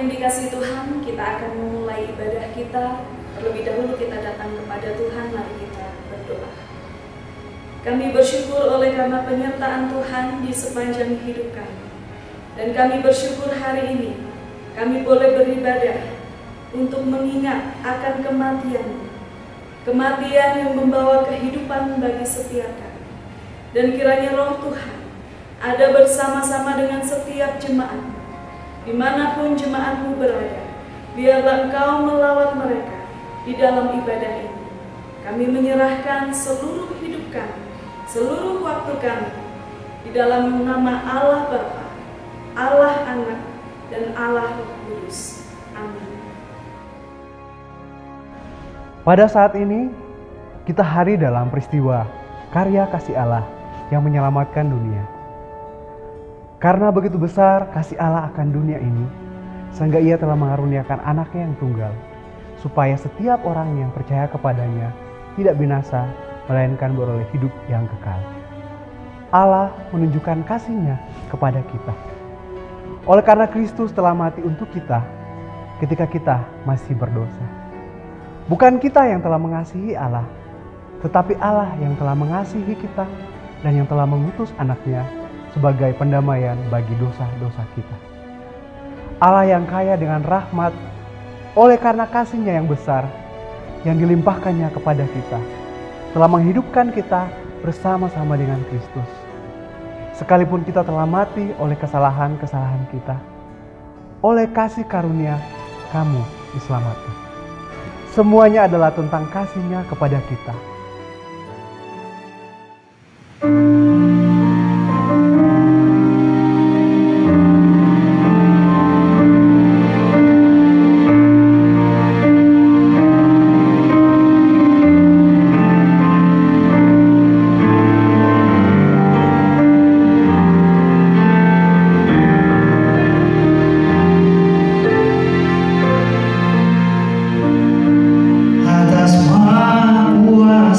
yang dikasihi Tuhan, kita akan memulai ibadah kita. Terlebih dahulu kita datang kepada Tuhan, mari kita berdoa. Kami bersyukur oleh karena penyertaan Tuhan di sepanjang hidup kami. Dan kami bersyukur hari ini kami boleh beribadah untuk mengingat akan kematian. Kematian yang membawa kehidupan bagi setiap kami. Dan kiranya Roh Tuhan ada bersama-sama dengan setiap jemaat. Dimanapun jemaatmu berada, biarlah Engkau melawat mereka di dalam ibadah ini. Kami menyerahkan seluruh hidup kami, seluruh waktu kami di dalam nama Allah Bapa, Allah Anak, dan Allah Roh Kudus. Amin. Pada saat ini, kita hari dalam peristiwa karya kasih Allah yang menyelamatkan dunia. Karena begitu besar kasih Allah akan dunia ini, sehingga Ia telah mengaruniakan anaknya yang tunggal, supaya setiap orang yang percaya kepadanya tidak binasa, melainkan beroleh hidup yang kekal. Allah menunjukkan kasih-Nya kepada kita. Oleh karena Kristus telah mati untuk kita ketika kita masih berdosa. Bukan kita yang telah mengasihi Allah, tetapi Allah yang telah mengasihi kita dan yang telah mengutus anaknya sebagai pendamaian bagi dosa-dosa kita. Allah yang kaya dengan rahmat, oleh karena kasih-Nya yang besar yang dilimpahkannya kepada kita, telah menghidupkan kita bersama-sama dengan Kristus. Sekalipun kita telah mati oleh kesalahan-kesalahan kita, oleh kasih karunia kamu diselamatkan. Semuanya adalah tentang kasih-Nya kepada kita. Atas semua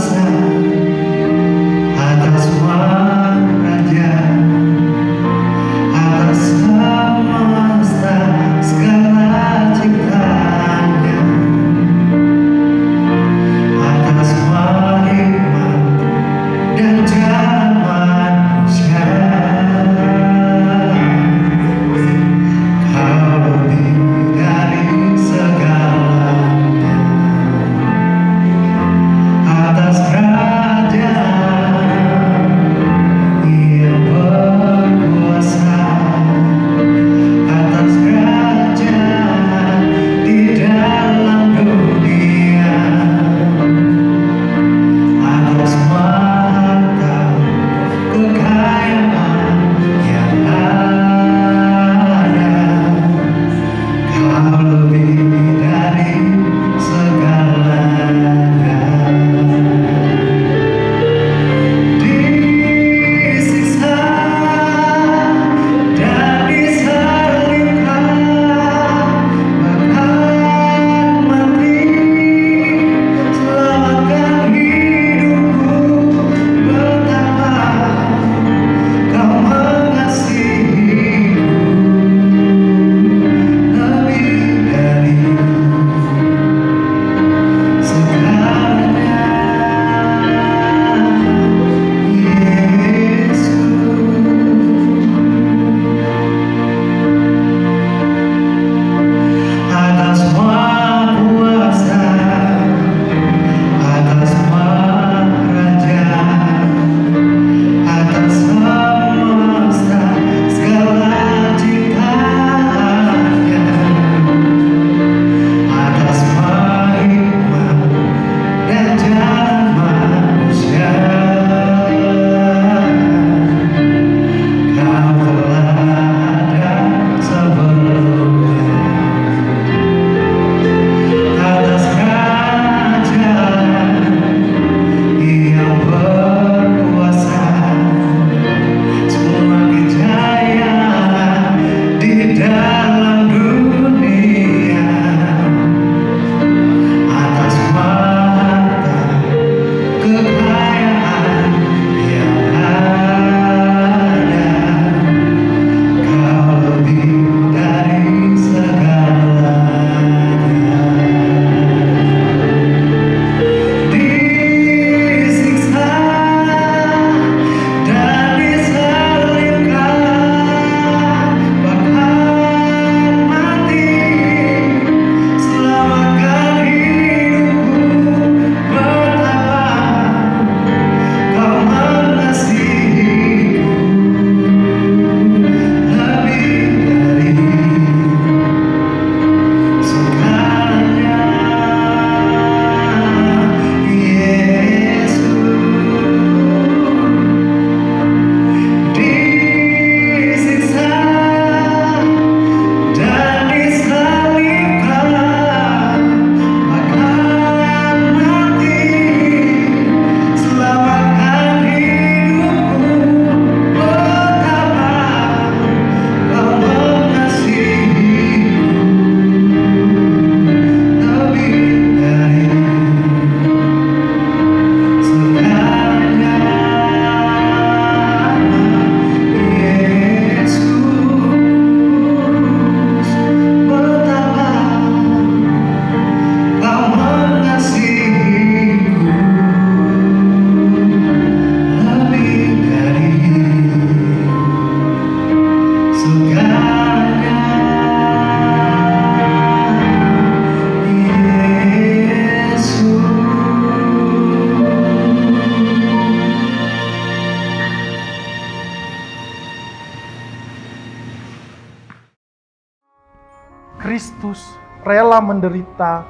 Kristus rela menderita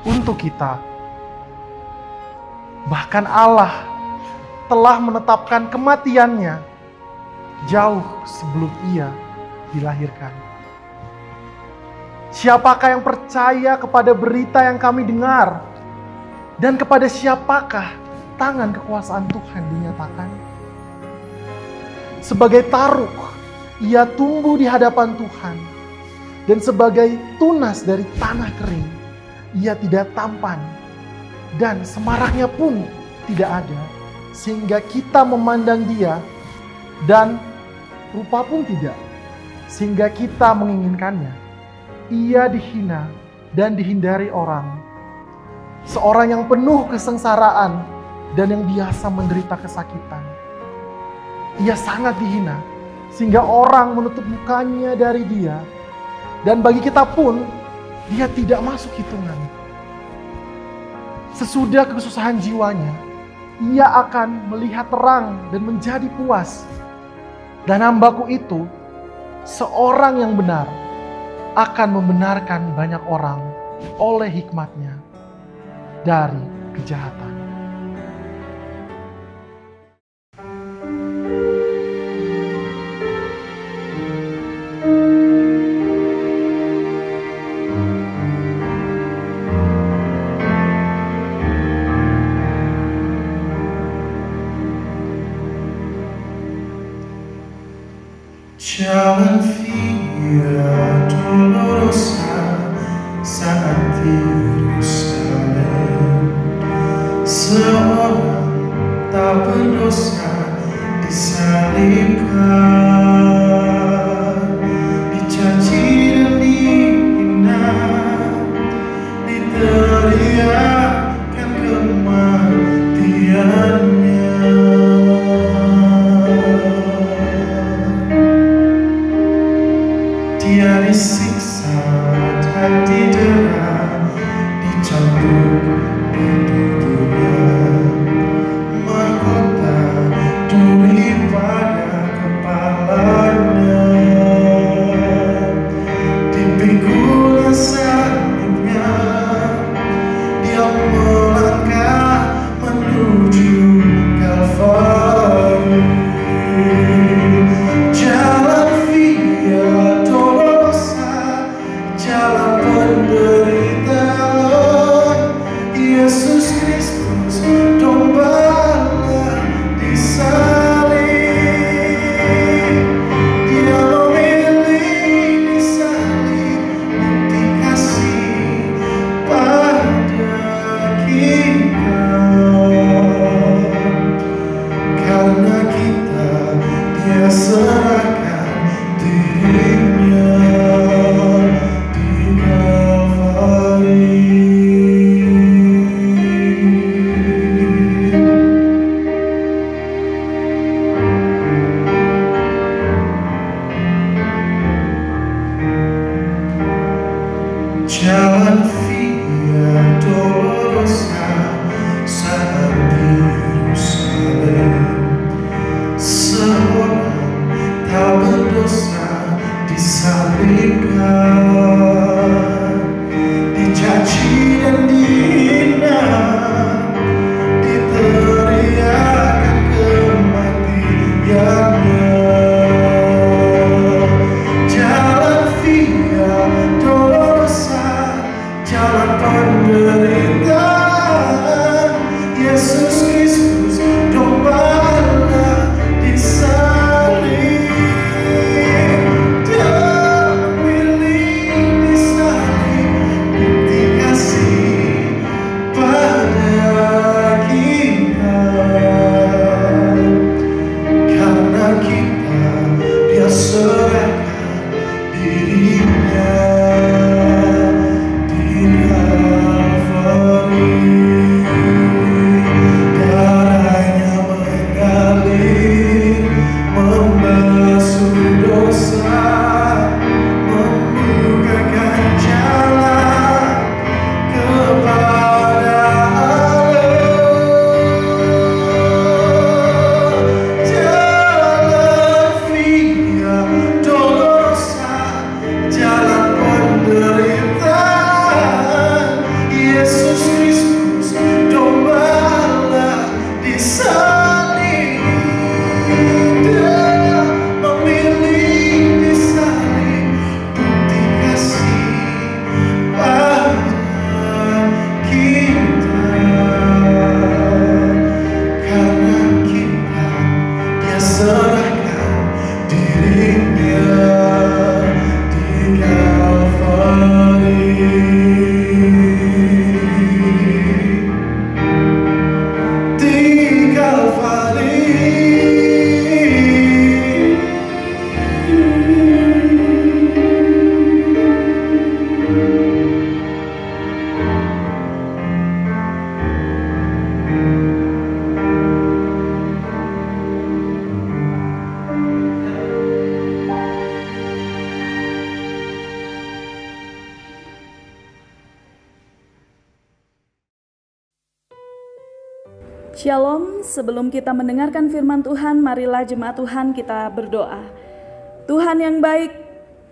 untuk kita. Bahkan Allah telah menetapkan kematiannya jauh sebelum ia dilahirkan. Siapakah yang percaya kepada berita yang kami dengar? Dan kepada siapakah tangan kekuasaan Tuhan dinyatakan? Sebagai taruk, ia tumbuh di hadapan Tuhan. Dan sebagai tunas dari tanah kering, ia tidak tampan. Dan semaraknya pun tidak ada. Sehingga kita memandang dia dan rupa pun tidak. Sehingga kita menginginkannya. Ia dihina dan dihindari orang. Seorang yang penuh kesengsaraan dan yang biasa menderita kesakitan. Ia sangat dihina sehingga orang menutup mukanya dari dia. Dan bagi kita pun, dia tidak masuk hitungan. Sesudah kesusahan jiwanya, ia akan melihat terang dan menjadi puas. Dan hambaku itu, seorang yang benar, akan membenarkan banyak orang oleh hikmatnya dari kejahatan. Jalan via dolorosa saat di Yerusalem, seorang tak berdosa disalibkan, dicaci dan dihina, diteriakkan kematiannya. Dia disiksa dan didera, dicabut Shalom, sebelum kita mendengarkan firman Tuhan, marilah jemaat Tuhan kita berdoa. Tuhan yang baik,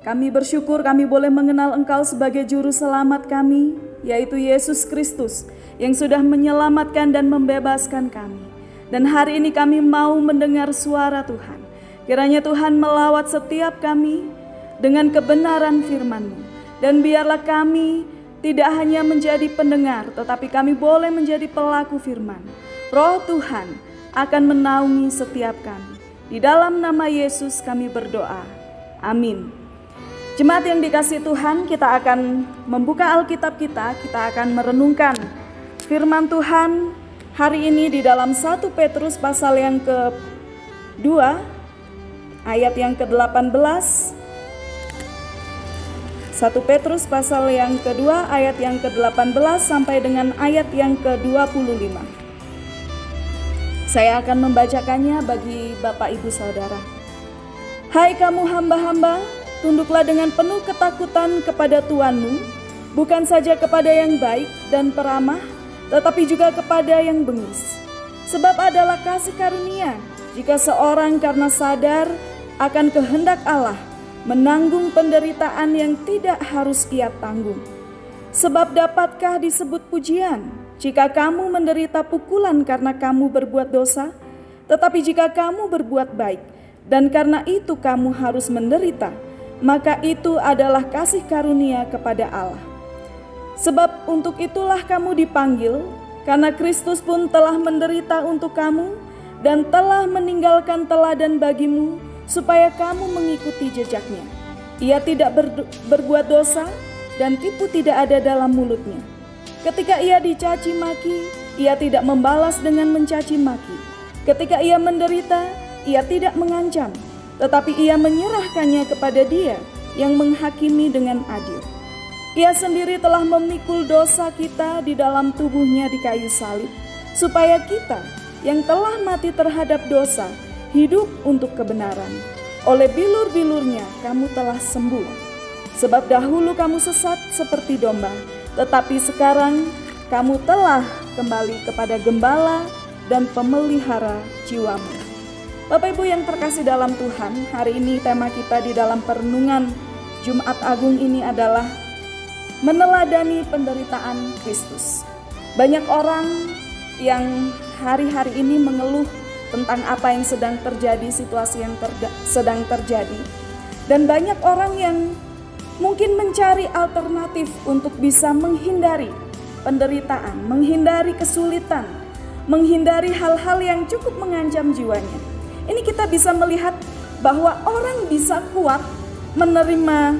kami bersyukur kami boleh mengenal Engkau sebagai Juru Selamat kami, yaitu Yesus Kristus, yang sudah menyelamatkan dan membebaskan kami. Dan hari ini kami mau mendengar suara Tuhan. Kiranya Tuhan melawat setiap kami dengan kebenaran firman-Mu. Dan biarlah kami tidak hanya menjadi pendengar, tetapi kami boleh menjadi pelaku firman. Roh Tuhan akan menaungi setiap kami. Di dalam nama Yesus kami berdoa. Amin. Jemaat yang dikasihi Tuhan, kita akan membuka Alkitab kita akan merenungkan firman Tuhan hari ini di dalam 1 Petrus pasal yang ke-2, ayat yang ke-18. 1 Petrus pasal yang kedua ayat yang ke-18 sampai dengan ayat yang ke-25. Saya akan membacakannya bagi Bapak Ibu Saudara. Hai kamu hamba-hamba, tunduklah dengan penuh ketakutan kepada Tuanmu, bukan saja kepada yang baik dan peramah, tetapi juga kepada yang bengis. Sebab adalah kasih karunia jika seorang karena sadar akan kehendak Allah menanggung penderitaan yang tidak harus ia tanggung. Sebab dapatkah disebut pujian jika kamu menderita pukulan karena kamu berbuat dosa? Tetapi jika kamu berbuat baik dan karena itu kamu harus menderita, maka itu adalah kasih karunia kepada Allah. Sebab untuk itulah kamu dipanggil, karena Kristus pun telah menderita untuk kamu dan telah meninggalkan teladan bagimu, supaya kamu mengikuti jejaknya. Ia tidak berbuat dosa dan tipu tidak ada dalam mulutnya. Ketika ia dicaci maki, ia tidak membalas dengan mencaci maki. Ketika ia menderita, ia tidak mengancam, tetapi ia menyerahkannya kepada Dia yang menghakimi dengan adil. Ia sendiri telah memikul dosa kita di dalam tubuhnya di kayu salib, supaya kita yang telah mati terhadap dosa hidup untuk kebenaran. Oleh bilur-bilurnya kamu telah sembuh. Sebab dahulu kamu sesat seperti domba, tetapi sekarang kamu telah kembali kepada gembala dan pemelihara jiwamu. Bapak Ibu yang terkasih dalam Tuhan, hari ini tema kita di dalam perenungan Jumat Agung ini adalah meneladani penderitaan Kristus. Banyak orang yang hari-hari ini mengeluh tentang apa yang sedang terjadi, situasi yang sedang terjadi. Dan banyak orang yang mungkin mencari alternatif untuk bisa menghindari penderitaan, menghindari kesulitan, menghindari hal-hal yang cukup mengancam jiwanya. Ini kita bisa melihat bahwa orang bisa kuat menerima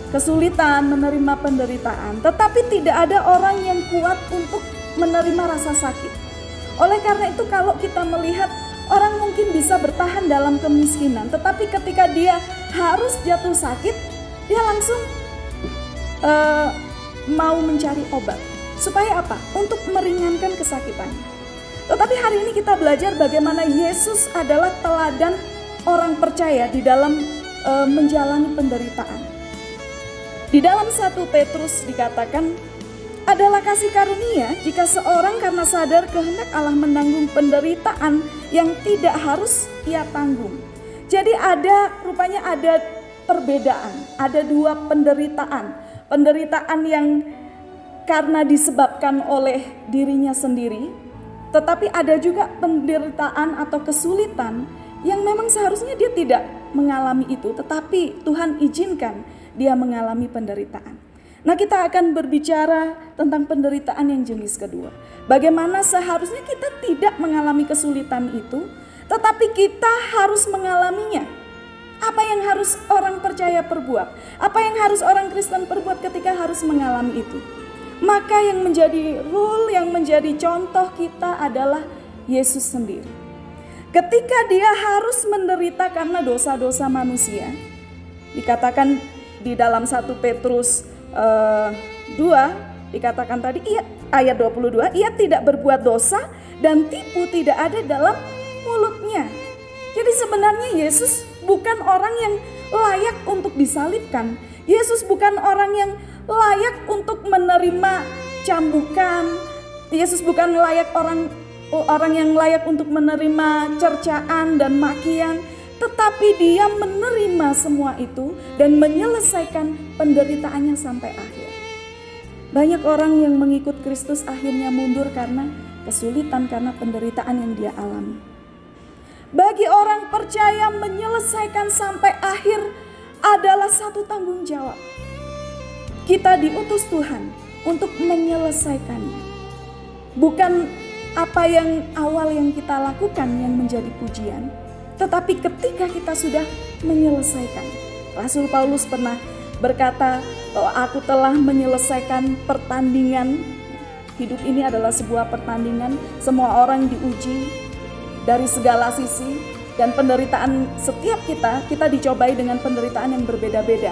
kesulitan, menerima penderitaan, tetapi tidak ada orang yang kuat untuk menerima rasa sakit. Oleh karena itu, kalau kita melihat orang mungkin bisa bertahan dalam kemiskinan, tetapi ketika dia harus jatuh sakit, dia langsung mau mencari obat. Supaya apa? Untuk meringankan kesakitannya. Tetapi hari ini kita belajar bagaimana Yesus adalah teladan orang percaya di dalam menjalani penderitaan. Di dalam 1 Petrus dikatakan, adalah kasih karunia jika seorang karena sadar kehendak Allah menanggung penderitaan yang tidak harus ia tanggung. Jadi rupanya ada perbedaan, ada dua penderitaan. Penderitaan yang karena disebabkan oleh dirinya sendiri, tetapi ada juga penderitaan atau kesulitan yang memang seharusnya dia tidak mengalami itu, tetapi Tuhan izinkan dia mengalami penderitaan. Nah, kita akan berbicara tentang penderitaan yang jenis kedua. Bagaimana seharusnya kita tidak mengalami kesulitan itu, tetapi kita harus mengalaminya. Apa yang harus orang percaya perbuat? Apa yang harus orang Kristen perbuat ketika harus mengalami itu? Maka yang menjadi rule, yang menjadi contoh kita adalah Yesus sendiri. Ketika dia harus menderita karena dosa-dosa manusia, dikatakan di dalam 1 Petrus 2, dikatakan tadi ayat 22, ia tidak berbuat dosa dan tipu tidak ada dalam mulutnya. Jadi sebenarnya Yesus bukan orang yang layak untuk disalibkan. Yesus bukan orang yang layak untuk menerima cambukan. Yesus bukan layak orang orang yang layak untuk menerima cercaan dan makian, tetapi dia menerima semua itu dan menyelesaikan penderitaannya sampai akhir. Banyak orang yang mengikut Kristus akhirnya mundur karena kesulitan, karena penderitaan yang dia alami. Bagi orang percaya, menyelesaikan sampai akhir adalah satu tanggung jawab. Kita diutus Tuhan untuk menyelesaikannya. Bukan apa yang awal yang kita lakukan yang menjadi pujian, tetapi ketika kita sudah menyelesaikan. Rasul Paulus pernah berkata bahwa aku telah menyelesaikan pertandingan. Hidup ini adalah sebuah pertandingan, semua orang diuji dari segala sisi, dan penderitaan setiap kita dicobai dengan penderitaan yang berbeda-beda.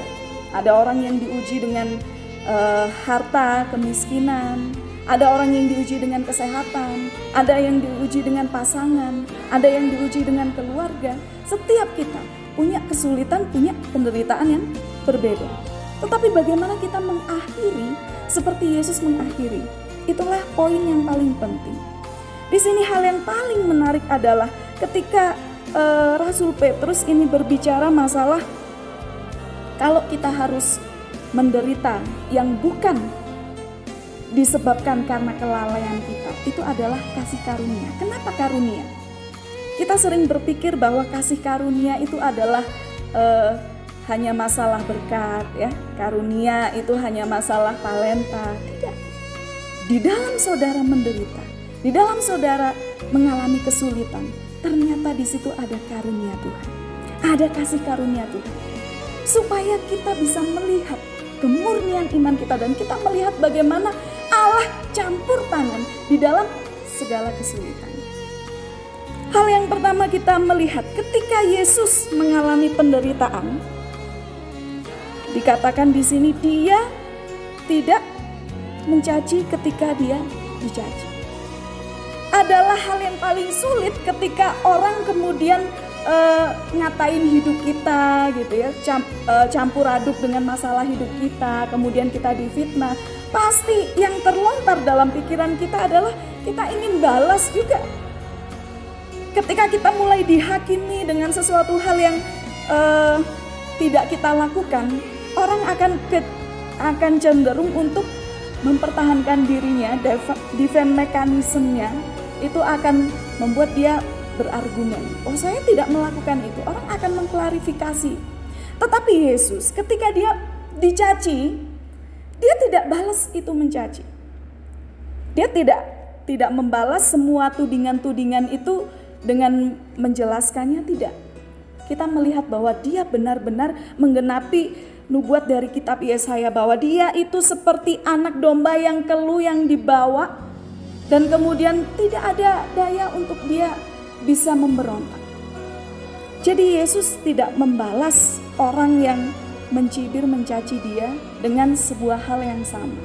Ada orang yang diuji dengan harta, kemiskinan, ada orang yang diuji dengan kesehatan, ada yang diuji dengan pasangan, ada yang diuji dengan keluarga. Setiap kita punya kesulitan, punya penderitaan yang berbeda. Tetapi bagaimana kita mengakhiri seperti Yesus mengakhiri? Itulah poin yang paling penting. Di sini hal yang paling menarik adalah ketika Rasul Petrus ini berbicara masalah kalau kita harus menderita yang bukan disebabkan karena kelalaian kita, itu adalah kasih karunia. Kenapa karunia? Kita sering berpikir bahwa kasih karunia itu adalah hanya masalah berkat, ya. Karunia itu hanya masalah talenta. Tidak. Di dalam saudara menderita, di dalam saudara mengalami kesulitan, ternyata di situ ada karunia Tuhan. Ada kasih karunia Tuhan. Supaya kita bisa melihat kemurnian iman kita dan kita melihat bagaimana Allah campur tangan di dalam segala kesulitan. Hal yang pertama kita melihat ketika Yesus mengalami penderitaan, dikatakan di sini dia tidak mencaci ketika dia dicaci. Adalah hal yang paling sulit ketika orang kemudian ngatain hidup kita gitu ya, campur aduk dengan masalah hidup kita, kemudian kita difitnah. Pasti yang terlontar dalam pikiran kita adalah kita ingin balas juga. Ketika kita mulai dihakimi dengan sesuatu hal yang tidak kita lakukan, orang akan cenderung untuk mempertahankan dirinya. Defense mekanismenya itu akan membuat dia berargumen, oh saya tidak melakukan itu. Orang akan mengklarifikasi. Tetapi Yesus ketika dia dicaci, dia tidak balas itu mencaci. Dia tidak membalas semua tudingan-tudingan itu dengan menjelaskannya, tidak. Kita melihat bahwa dia benar-benar menggenapi nubuat dari kitab Yesaya bahwa dia itu seperti anak domba yang keluh yang dibawa dan kemudian tidak ada daya untuk dia bisa memberontak. Jadi Yesus tidak membalas orang yang mencibir, mencaci dia dengan sebuah hal yang sama.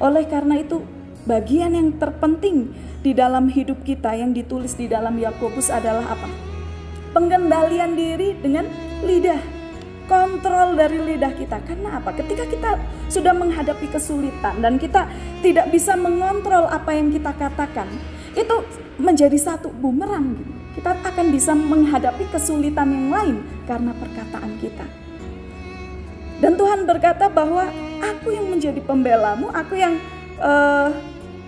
Oleh karena itu, bagian yang terpenting di dalam hidup kita yang ditulis di dalam Yakobus adalah apa? Pengendalian diri dengan lidah. Kontrol dari lidah kita. Karena apa? Ketika kita sudah menghadapi kesulitan dan kita tidak bisa mengontrol apa yang kita katakan, itu menjadi satu bumerang. Kita akan bisa menghadapi kesulitan yang lain karena perkataan kita. Dan Tuhan berkata bahwa aku yang menjadi pembelamu, aku yang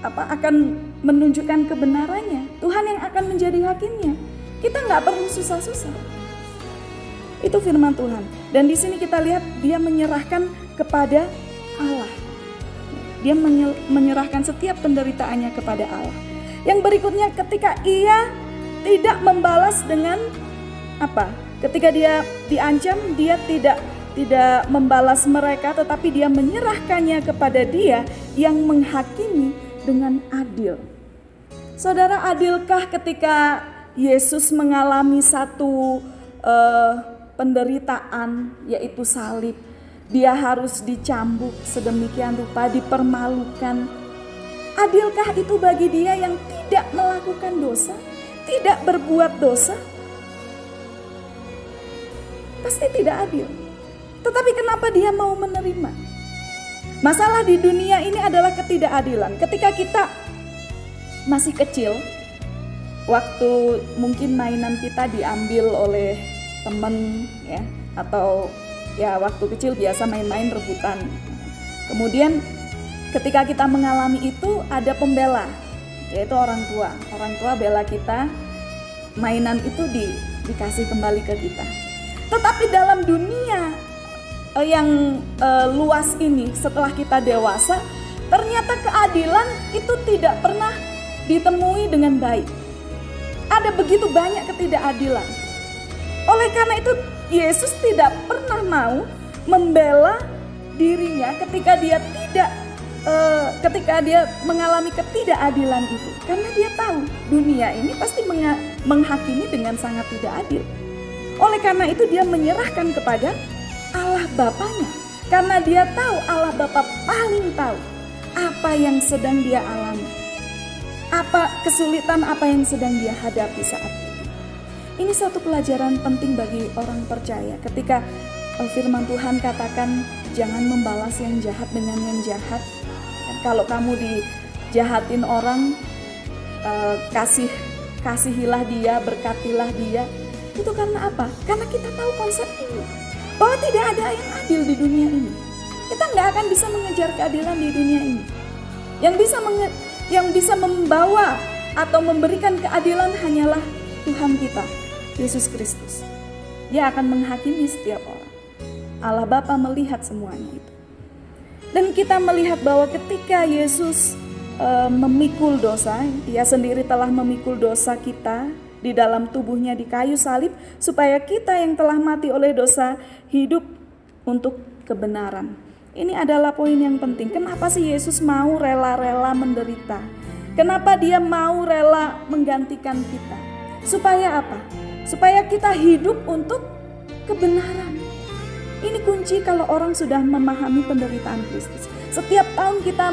akan menunjukkan kebenarannya. Tuhan yang akan menjadi hakimnya. Kita nggak perlu susah-susah. Itu firman Tuhan. Dan di sini kita lihat dia menyerahkan kepada Allah. Dia menyerahkan setiap penderitaannya kepada Allah. Yang berikutnya ketika ia tidak membalas dengan apa? Ketika dia diancam, dia tidak membalas mereka, tetapi dia menyerahkannya kepada dia yang menghakimi dengan adil. Saudara, adilkah ketika Yesus mengalami satu penderitaan, yaitu salib? Dia harus dicambuk sedemikian rupa, dipermalukan. Adilkah itu bagi dia yang tidak melakukan dosa, tidak berbuat dosa? Pasti tidak adil. Tetapi kenapa dia mau menerima? Masalah di dunia ini adalah ketidakadilan. Ketika kita masih kecil, waktu mungkin mainan kita diambil oleh teman ya, atau ya waktu kecil biasa main-main rebutan. Kemudian ketika kita mengalami itu ada pembela, yaitu orang tua. Orang tua bela kita, mainan itu dikasih kembali ke kita. Tetapi dalam dunia yang luas ini, setelah kita dewasa, ternyata keadilan itu tidak pernah ditemui dengan baik. Ada begitu banyak ketidakadilan. Oleh karena itu Yesus tidak pernah mau membela dirinya ketika dia mengalami ketidakadilan itu, karena dia tahu dunia ini pasti menghakimi dengan sangat tidak adil. Oleh karena itu dia menyerahkan kepada Allah Bapanya, karena dia tahu Allah Bapa paling tahu apa yang sedang dia alami, apa kesulitan apa yang sedang dia hadapi saat itu. Ini satu pelajaran penting bagi orang percaya ketika firman Tuhan katakan jangan membalas yang jahat dengan yang jahat. Kalau kamu dijahatin orang, kasihilah dia, berkatilah dia. Itu karena apa? Karena kita tahu konsep ini, bahwa tidak ada yang adil di dunia ini. Kita nggak akan bisa mengejar keadilan di dunia ini. Yang bisa membawa atau memberikan keadilan hanyalah Tuhan kita, Yesus Kristus. Dia akan menghakimi setiap orang. Allah Bapa melihat semuanya itu. Dan kita melihat bahwa ketika Yesus memikul dosa, dia sendiri telah memikul dosa kita di dalam tubuhnya di kayu salib, supaya kita yang telah mati oleh dosa hidup untuk kebenaran. Ini adalah poin yang penting. Kenapa sih Yesus mau rela-rela menderita? Kenapa dia mau rela menggantikan kita? Supaya apa? Supaya kita hidup untuk kebenaran. Ini kunci kalau orang sudah memahami penderitaan Kristus. Setiap tahun kita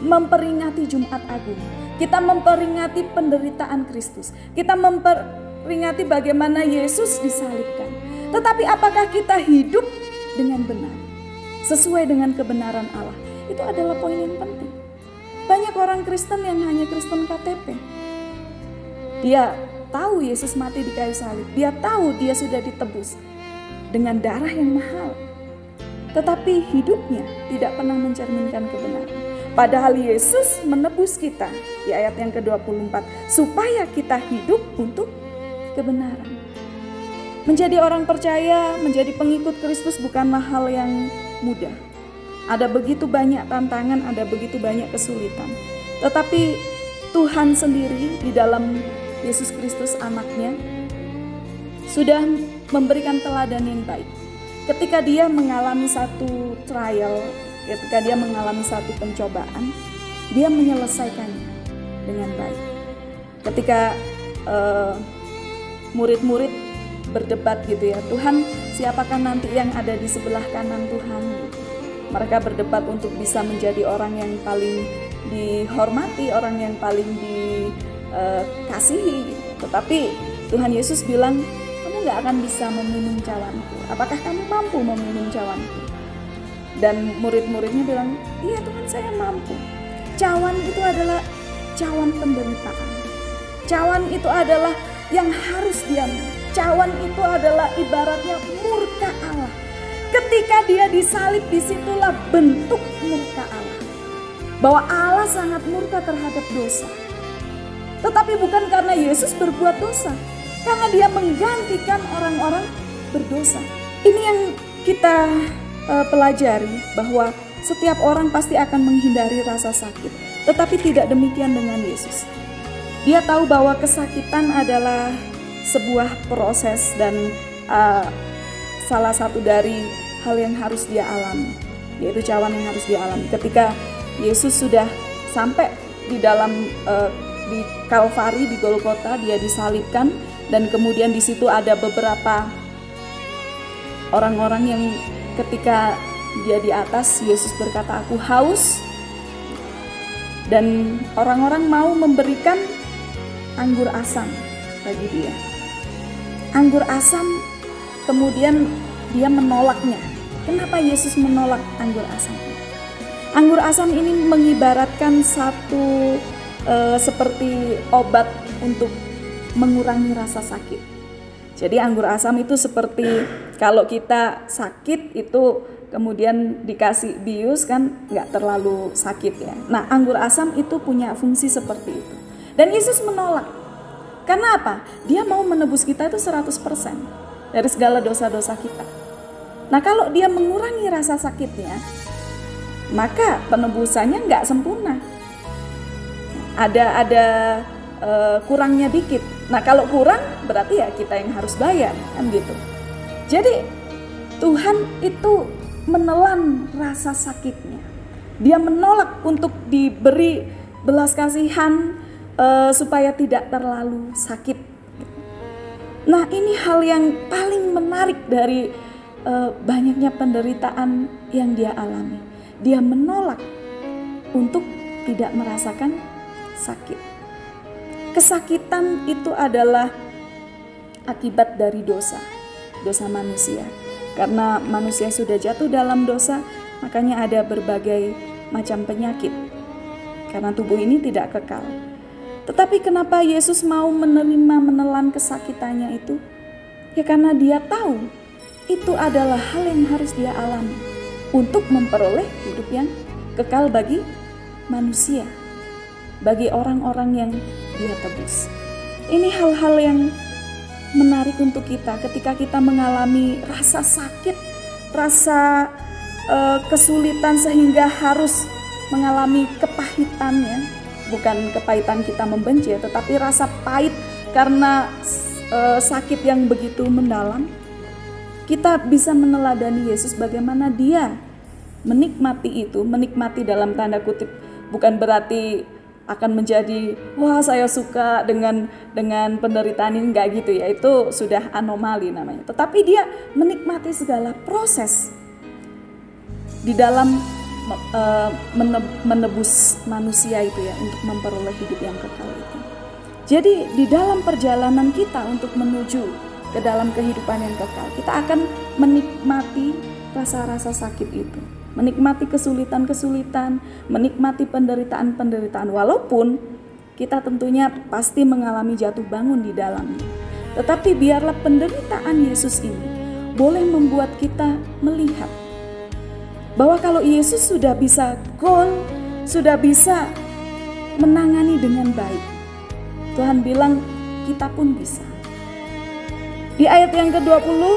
memperingati Jumat Agung, kita memperingati penderitaan Kristus, kita memperingati bagaimana Yesus disalibkan. Tetapi apakah kita hidup dengan benar, sesuai dengan kebenaran Allah? Itu adalah poin yang penting. Banyak orang Kristen yang hanya Kristen KTP. Dia tahu Yesus mati di kayu salib, dia tahu dia sudah ditebus dengan darah yang mahal, tetapi hidupnya tidak pernah mencerminkan kebenaran. Padahal Yesus menebus kita di ayat yang ke-24 supaya kita hidup untuk kebenaran. Menjadi orang percaya, menjadi pengikut Kristus bukanlah hal yang mudah. Ada begitu banyak tantangan, ada begitu banyak kesulitan. Tetapi Tuhan sendiri di dalam Yesus Kristus anaknya sudah memberikan teladan yang baik. Ketika dia mengalami satu trial, ketika dia mengalami satu pencobaan, dia menyelesaikannya dengan baik. Ketika murid-murid berdebat gitu ya, Tuhan siapakah nanti yang ada di sebelah kanan Tuhan? Mereka berdebat untuk bisa menjadi orang yang paling dihormati, orang yang paling dikasihi. Tetapi Tuhan Yesus bilang, kamu gak akan bisa meminum cawanku. Apakah kamu mampu meminum cawanku? Dan murid-muridnya bilang, iya Tuhan, saya mampu. Cawan itu adalah cawan penderitaan. Cawan itu adalah yang harus diambil. Cawan itu adalah ibaratnya murka Allah. Ketika dia disalib, disitulah bentuk murka Allah. Bahwa Allah sangat murka terhadap dosa. Tetapi bukan karena Yesus berbuat dosa, karena dia menggantikan orang-orang berdosa. Ini yang kita pelajari, bahwa setiap orang pasti akan menghindari rasa sakit. Tetapi tidak demikian dengan Yesus. Dia tahu bahwa kesakitan adalah sebuah proses dan salah satu dari hal yang harus dia alami, yaitu cawan yang harus dia alami. Ketika Yesus sudah sampai di dalam di Kalvari, di Golgota, dia disalibkan, dan kemudian di situ ada beberapa orang-orang yang ketika dia di atas, Yesus berkata, aku haus, dan orang-orang mau memberikan anggur asam bagi dia. Anggur asam, kemudian dia menolaknya. Kenapa Yesus menolak anggur asam? Anggur asam ini mengibaratkan satu seperti obat untuk mengurangi rasa sakit. Jadi anggur asam itu seperti kalau kita sakit itu kemudian dikasih bius kan nggak terlalu sakit ya. Nah, anggur asam itu punya fungsi seperti itu. Dan Yesus menolak. Karena apa? Dia mau menebus kita itu 100% dari segala dosa-dosa kita. Nah, kalau dia mengurangi rasa sakitnya, maka penebusannya nggak sempurna. Ada kurangnya dikit. Nah, kalau kurang berarti ya kita yang harus bayar, kan gitu. Jadi Tuhan itu menelan rasa sakitnya. Dia menolak untuk diberi belas kasihan supaya tidak terlalu sakit. Nah, ini hal yang paling menarik dari banyaknya penderitaan yang dia alami. Dia menolak untuk tidak merasakan sakit. Kesakitan itu adalah akibat dari dosa manusia. Karena manusia sudah jatuh dalam dosa, makanya ada berbagai macam penyakit. Karena tubuh ini tidak kekal. Tetapi kenapa Yesus mau menelan kesakitannya itu? Ya karena dia tahu itu adalah hal yang harus dia alami untuk memperoleh hidup yang kekal bagi manusia, bagi orang-orang yang dia tebus. Ini hal-hal yang menarik untuk kita ketika kita mengalami rasa sakit, rasa kesulitan sehingga harus mengalami kepahitan ya. Bukan kepahitan kita membenci ya, tetapi rasa pahit karena sakit yang begitu mendalam. Kita bisa meneladani Yesus bagaimana dia menikmati itu, menikmati dalam tanda kutip, bukan berarti akan menjadi wah saya suka dengan penderitaan ini, enggak gitu ya, itu sudah anomali namanya. Tetapi dia menikmati segala proses di dalam menebus manusia itu ya, untuk memperoleh hidup yang kekal itu. Jadi di dalam perjalanan kita untuk menuju ke dalam kehidupan yang kekal, kita akan menikmati rasa-rasa sakit itu, menikmati kesulitan-kesulitan, menikmati penderitaan-penderitaan, walaupun kita tentunya pasti mengalami jatuh bangun di dalamnya. Tetapi biarlah penderitaan Yesus ini boleh membuat kita melihat bahwa kalau Yesus sudah bisa sudah bisa menangani dengan baik, Tuhan bilang kita pun bisa. Di ayat yang ke-21,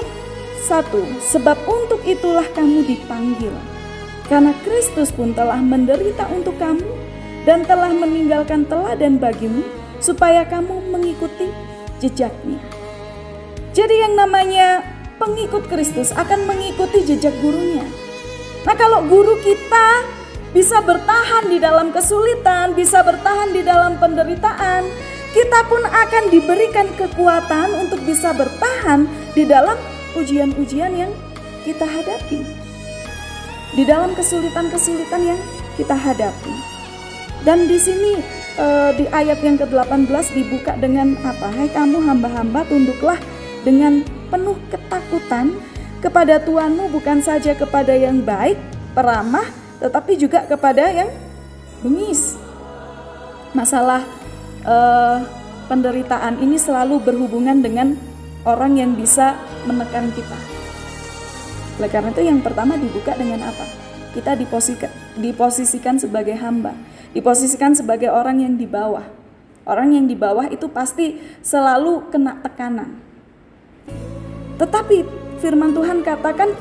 sebab untuk itulah kamu dipanggil, karena Kristus pun telah menderita untuk kamu dan telah meninggalkan teladan bagimu, supaya kamu mengikuti jejaknya. Jadi yang namanya pengikut Kristus akan mengikuti jejak gurunya. Nah, kalau guru kita bisa bertahan di dalam kesulitan, bisa bertahan di dalam penderitaan, kita pun akan diberikan kekuatan untuk bisa bertahan di dalam ujian-ujian yang kita hadapi, di dalam kesulitan-kesulitan yang kita hadapi. Dan di sini di ayat yang ke-18 dibuka dengan apa? Hai kamu hamba-hamba, tunduklah dengan penuh ketakutan kepada Tuhanmu, bukan saja kepada yang baik, peramah, tetapi juga kepada yang bengis. Masalah penderitaan ini selalu berhubungan dengan orang yang bisa menekan kita. Oleh karena itu yang pertama dibuka dengan apa? Kita diposisikan sebagai hamba, diposisikan sebagai orang yang di bawah. Orang yang di bawah itu pasti selalu kena tekanan. Tetapi firman Tuhan katakan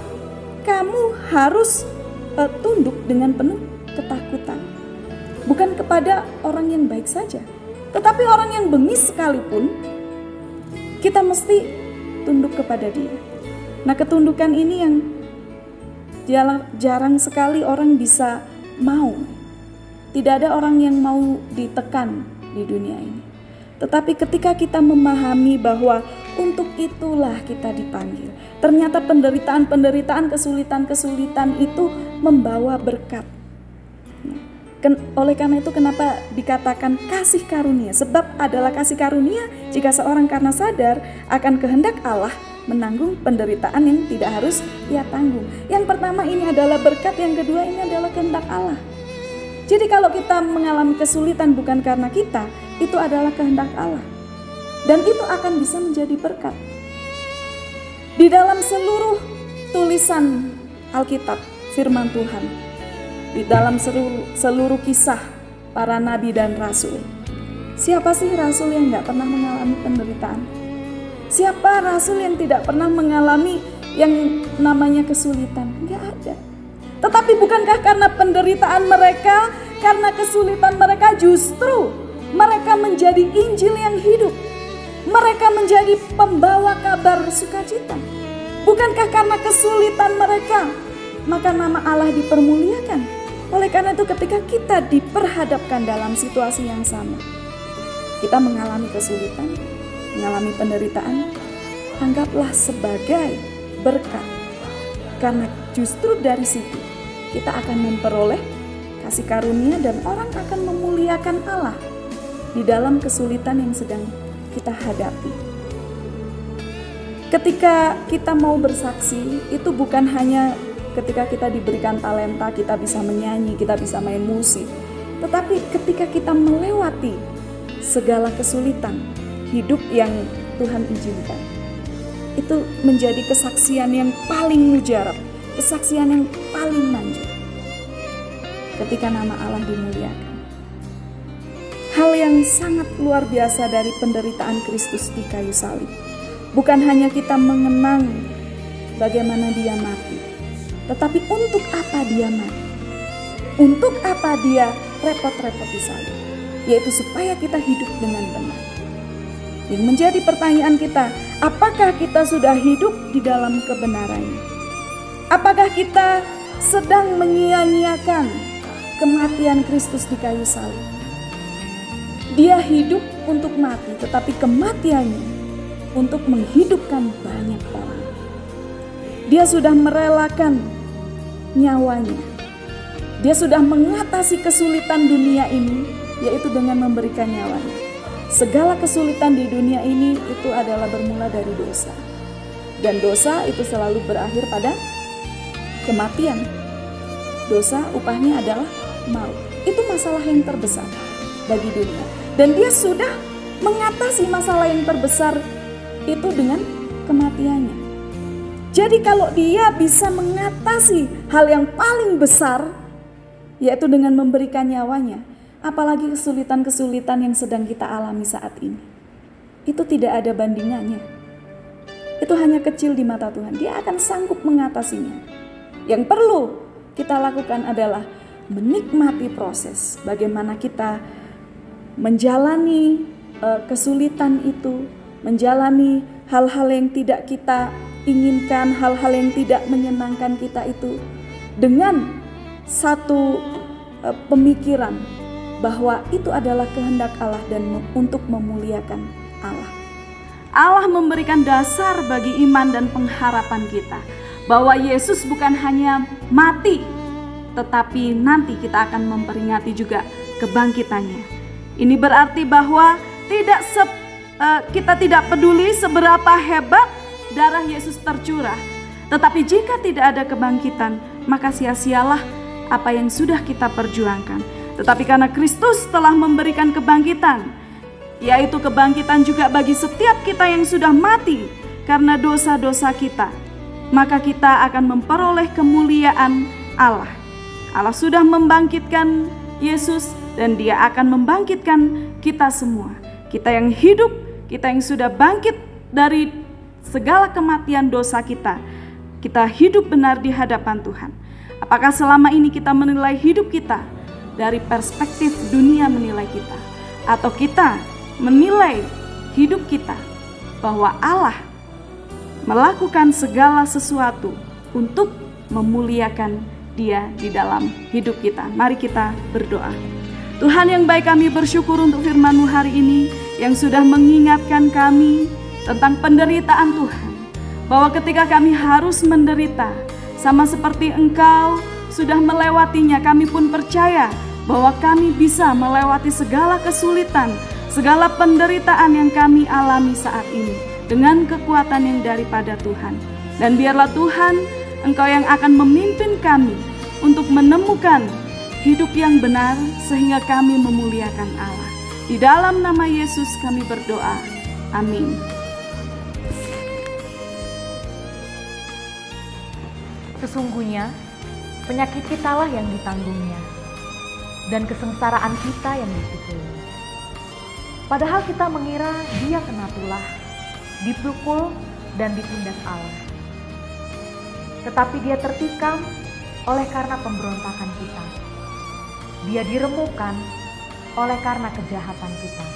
kamu harus tunduk dengan penuh ketakutan. Bukan kepada orang yang baik saja, tetapi orang yang bengis sekalipun kita mesti tunduk kepada dia. Nah, ketundukan ini yang jarang sekali orang bisa mau. Tidak ada orang yang mau ditekan di dunia ini. Tetapi ketika kita memahami bahwa untuk itulah kita dipanggil, ternyata penderitaan-penderitaan, kesulitan-kesulitan itu membawa berkat. Oleh karena itu kenapa dikatakan kasih karunia? Sebab adalah kasih karunia jika seorang karena sadar akan kehendak Allah menanggung penderitaan yang tidak harus ia tanggung. Yang pertama ini adalah berkat, yang kedua ini adalah kehendak Allah. Jadi kalau kita mengalami kesulitan bukan karena kita, itu adalah kehendak Allah. Dan itu akan bisa menjadi berkat. Di dalam seluruh tulisan Alkitab, firman Tuhan, di dalam seluruh kisah para nabi dan rasul, siapa sih rasul yang gak pernah mengalami penderitaan? Siapa rasul yang tidak pernah mengalami yang namanya kesulitan? Gak ada. Tetapi bukankah karena penderitaan mereka, karena kesulitan mereka, justru mereka menjadi Injil yang hidup. Mereka menjadi pembawa kabar sukacita. Bukankah karena kesulitan mereka, maka nama Allah dipermuliakan? Oleh karena itu ketika kita diperhadapkan dalam situasi yang sama, kita mengalami kesulitan, mengalami penderitaan, anggaplah sebagai berkat. Karena justru dari situ kita akan memperoleh kasih karunia dan orang akan memuliakan Allah di dalam kesulitan yang sedang kita hadapi. Ketika kita mau bersaksi, itu bukan hanya ketika kita diberikan talenta, kita bisa menyanyi, kita bisa main musik. Tetapi ketika kita melewati segala kesulitan hidup yang Tuhan izinkan, itu menjadi kesaksian yang paling mujarab, kesaksian yang paling manjur. Ketika nama Allah dimuliakan. Hal yang sangat luar biasa dari penderitaan Kristus di kayu salib. Bukan hanya kita mengenang bagaimana dia mati, tetapi untuk apa dia mati? Untuk apa dia repot-repot di salib? Yaitu supaya kita hidup dengan benar. Yang menjadi pertanyaan kita, apakah kita sudah hidup di dalam kebenarannya? Apakah kita sedang menyia-nyiakan kematian Kristus di kayu salib? Dia hidup untuk mati, tetapi kematiannya untuk menghidupkan banyak orang. Dia sudah merelakan nyawanya. Dia sudah mengatasi kesulitan dunia ini, yaitu dengan memberikan nyawanya. Segala kesulitan di dunia ini itu adalah bermula dari dosa. Dan dosa itu selalu berakhir pada kematian. Dosa upahnya adalah maut. Itu masalah yang terbesar bagi dunia. Dan dia sudah mengatasi masalah yang terbesar itu dengan kematiannya. Jadi kalau dia bisa mengatasi hal yang paling besar, yaitu dengan memberikan nyawanya, apalagi kesulitan-kesulitan yang sedang kita alami saat ini. Itu tidak ada bandingannya. Itu hanya kecil di mata Tuhan. Dia akan sanggup mengatasinya. Yang perlu kita lakukan adalah menikmati proses. Bagaimana kita menjalani kesulitan itu, menjalani hal-hal yang tidak kita inginkan, hal-hal yang tidak menyenangkan kita itu, dengan satu pemikiran bahwa itu adalah kehendak Allah dan untuk memuliakan Allah. Allah memberikan dasar bagi iman dan pengharapan kita, bahwa Yesus bukan hanya mati, tetapi nanti kita akan memperingati juga kebangkitannya. Ini berarti bahwa kita tidak peduli seberapa hebat darah Yesus tercurah, tetapi jika tidak ada kebangkitan, maka sia-sialah apa yang sudah kita perjuangkan. Tetapi karena Kristus telah memberikan kebangkitan, yaitu kebangkitan juga bagi setiap kita yang sudah mati karena dosa-dosa kita, maka kita akan memperoleh kemuliaan Allah. Allah sudah membangkitkan Yesus dan Dia akan membangkitkan kita semua. Kita yang hidup, kita yang sudah bangkit dari segala kematian dosa kita. Kita hidup benar di hadapan Tuhan. Apakah selama ini kita menilai hidup kita dari perspektif dunia menilai kita, atau kita menilai hidup kita bahwa Allah melakukan segala sesuatu untuk memuliakan Dia di dalam hidup kita? Mari kita berdoa. Tuhan yang baik, kami bersyukur untuk firman-Mu hari ini yang sudah mengingatkan kami tentang penderitaan Tuhan, bahwa ketika kami harus menderita sama seperti Engkau sudah melewatinya, kami pun percaya bahwa kami bisa melewati segala kesulitan, segala penderitaan yang kami alami saat ini dengan kekuatan yang daripada Tuhan. Dan biarlah Tuhan, Engkau yang akan memimpin kami untuk menemukan hidup yang benar sehingga kami memuliakan Allah. Di dalam nama Yesus kami berdoa. Amin. Sesungguhnya penyakit kitalah yang ditanggungnya, dan kesengsaraan kita yang dipikul. Padahal kita mengira dia kena tulah, dipukul dan ditindas Allah. Tetapi dia tertikam oleh karena pemberontakan kita. Dia diremukkan oleh karena kejahatan kita.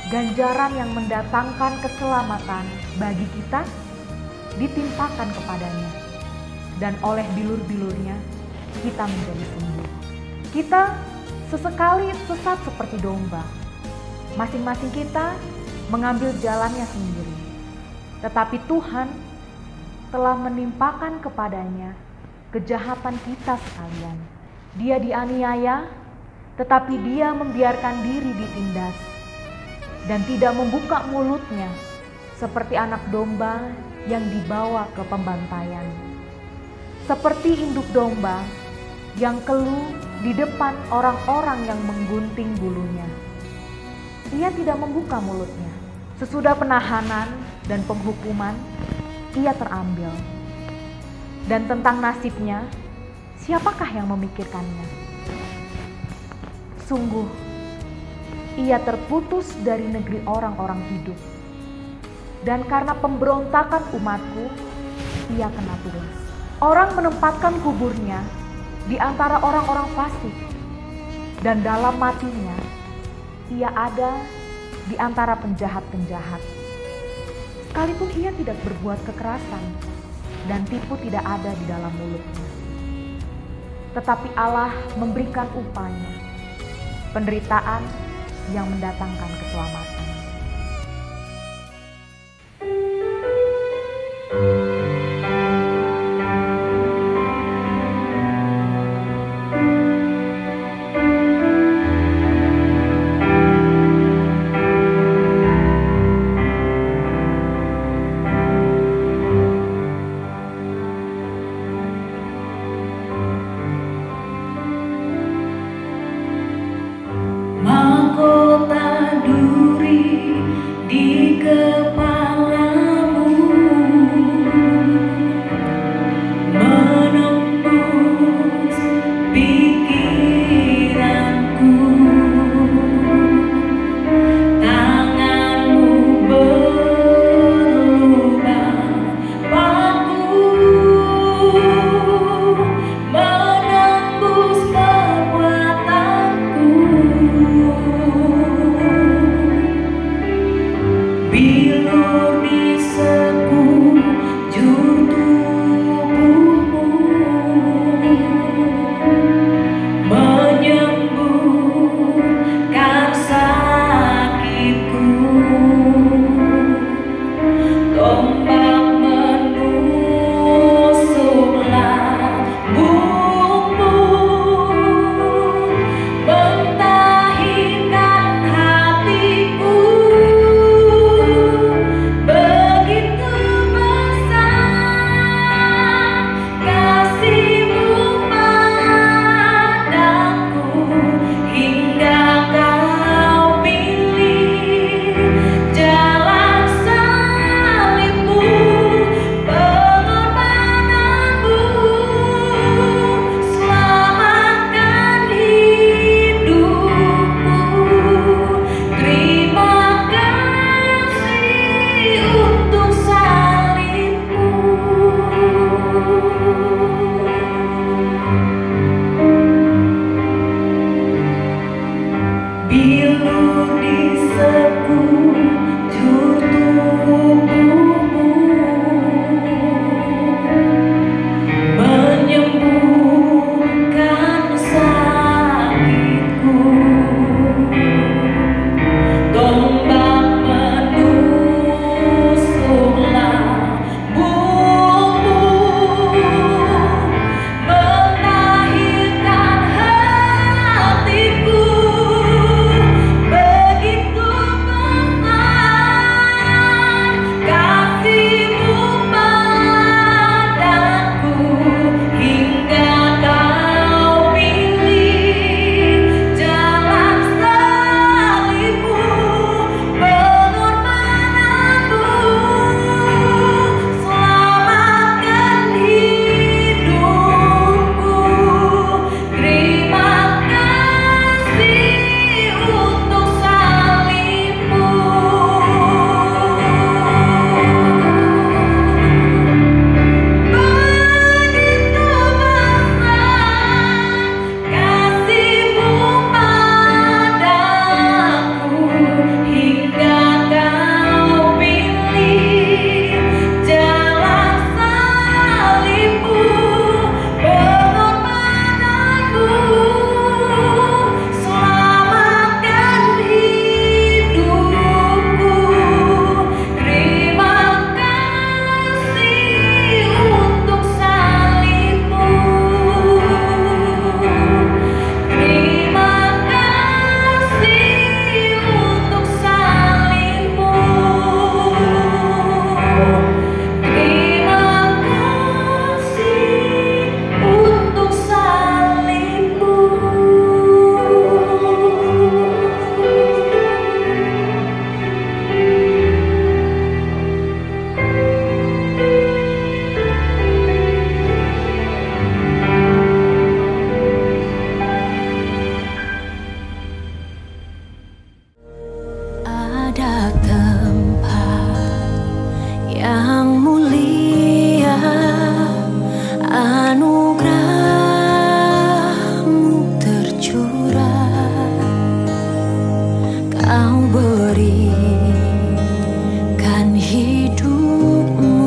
Ganjaran yang mendatangkan keselamatan bagi kita ditimpakan kepadanya, dan oleh bilur-bilurnya kita menjadi sembuh. Kita sesekali sesat seperti domba. Masing-masing kita mengambil jalannya sendiri. Tetapi Tuhan telah menimpakan kepadanya kejahatan kita sekalian. Dia dianiaya, tetapi dia membiarkan diri ditindas dan tidak membuka mulutnya seperti anak domba yang dibawa ke pembantaian. Seperti induk domba yang keluh di depan orang-orang yang menggunting bulunya. Ia tidak membuka mulutnya. Sesudah penahanan dan penghukuman, ia terambil. Dan tentang nasibnya, siapakah yang memikirkannya? Sungguh, ia terputus dari negeri orang-orang hidup. Dan karena pemberontakan umatku, ia kena tulas. Orang menempatkan kuburnya di antara orang-orang fasik, dan dalam matinya, ia ada di antara penjahat-penjahat. Sekalipun ia tidak berbuat kekerasan, dan tipu tidak ada di dalam mulutnya. Tetapi Allah memberikan upahnya, penderitaan yang mendatangkan keselamatan. Mahkota duri yang mulia, anugerah-Mu tercurah. Kau berikan hidup-Mu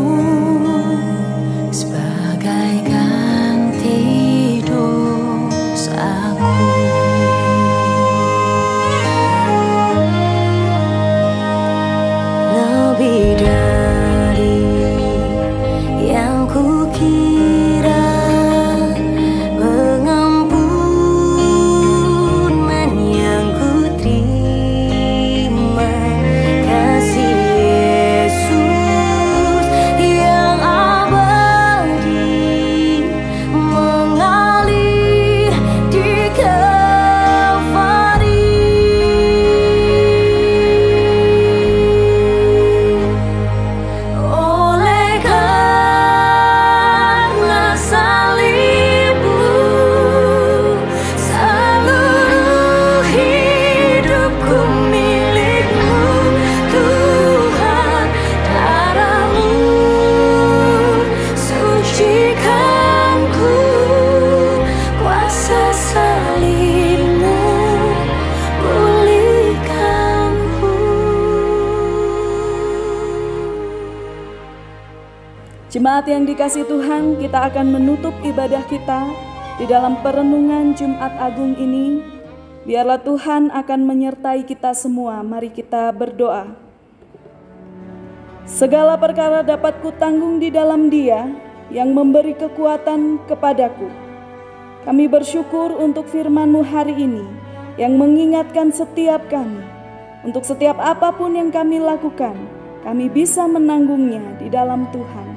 sebagai ganti dosaku. Lebih dari yang kukira, pengampunan yang kuterima, kasih Yesus yang abadi mengalir di Kalvari. Oleh karena salib-Mu, seluruh hidupku milik-Mu, Tuhan. Darah-Mu sucikanku, kuasa salib-Mu pulihkanku. Jemaat yang dikasihi Tuhan, kita akan menutup ibadah kita di dalam perenungan Jumat Agung ini. Biarlah Tuhan akan menyertai kita semua. Mari kita berdoa. Segala perkara dapat kutanggung di dalam Dia yang memberi kekuatan kepadaku. Kami bersyukur untuk firman-Mu hari ini yang mengingatkan setiap kami. Untuk setiap apapun yang kami lakukan, kami bisa menanggungnya di dalam Tuhan.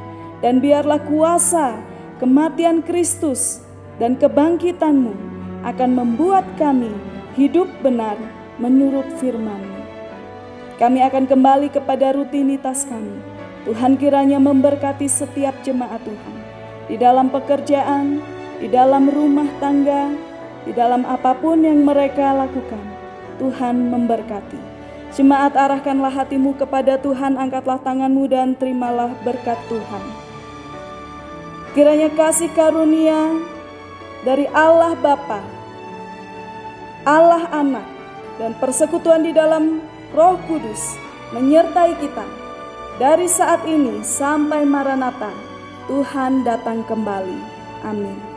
Dan biarlah kuasa kematian Kristus dan kebangkitan-Mu akan membuat kami hidup benar menurut firman-Mu. Kami akan kembali kepada rutinitas kami. Tuhan kiranya memberkati setiap jemaat Tuhan. Di dalam pekerjaan, di dalam rumah tangga, di dalam apapun yang mereka lakukan. Tuhan memberkati. Jemaat, arahkanlah hatimu kepada Tuhan, angkatlah tanganmu dan terimalah berkat Tuhan. Kiranya kasih karunia dari Allah Bapa, Allah Anak, dan persekutuan di dalam Roh Kudus menyertai kita dari saat ini sampai Maranatha, Tuhan datang kembali. Amin.